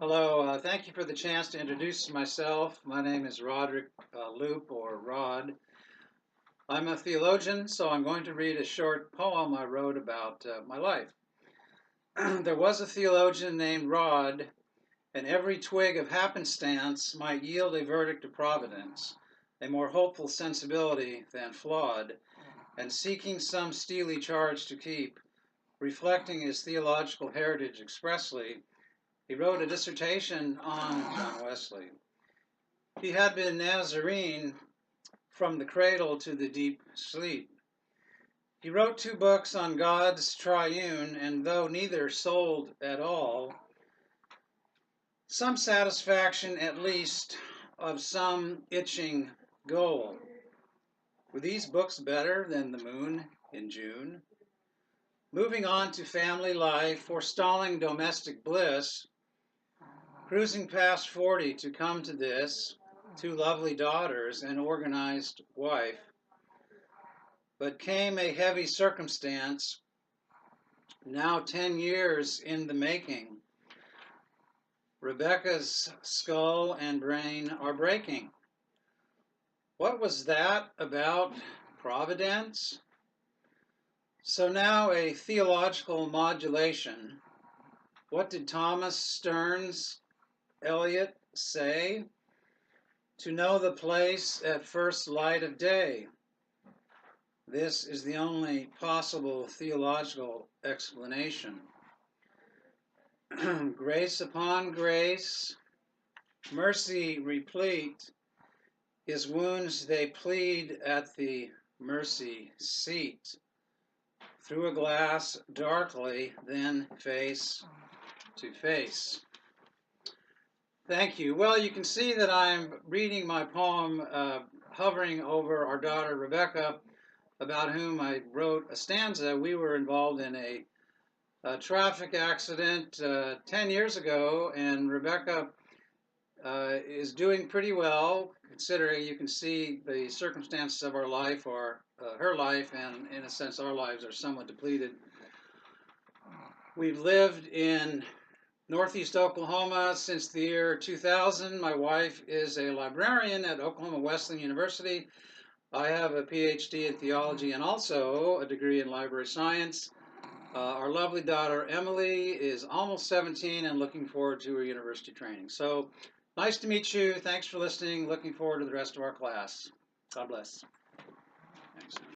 Hello, thank you for the chance to introduce myself. My name is Roderick Leupp, or Rod. I'm a theologian, so I'm going to read a short poem I wrote about my life. There was a theologian named Rod, and every twig of happenstance might yield a verdict of providence, a more hopeful sensibility than flawed, and seeking some steely charge to keep, reflecting his theological heritage expressly, he wrote a dissertation on John Wesley. He had been Nazarene from the cradle to the deep sleep. He wrote 2 books on God's triune, and though neither sold at all, some satisfaction at least of some itching goal. Were these books better than the moon in June? Moving on to family life, forestalling domestic bliss, cruising past 40 to come to this, 2 lovely daughters, an organized wife. But came a heavy circumstance, now 10 years in the making. Rebecca's skull and brain are breaking. What was that about providence? So now a theological modulation. What did Thomas Stearns Eliot say? To know the place at first light of day. This is the only possible theological explanation. Grace upon grace, mercy replete, his wounds they plead at the mercy seat. Through a glass darkly, then face to face. Thank you. Well, you can see that I'm reading my poem hovering over our daughter Rebecca, about whom I wrote a stanza. We were involved in a traffic accident 10 years ago, and Rebecca is doing pretty well, considering you can see the circumstances of our life, or her life, and in a sense our lives are somewhat depleted. We've lived in Northeast Oklahoma since the year 2000. My wife is a librarian at Oklahoma Wesleyan University. I have a PhD in theology and also a degree in library science. Our lovely daughter Emily is almost 17 and looking forward to her university training. So nice to meet you. Thanks for listening. Looking forward to the rest of our class. God bless. Thanks.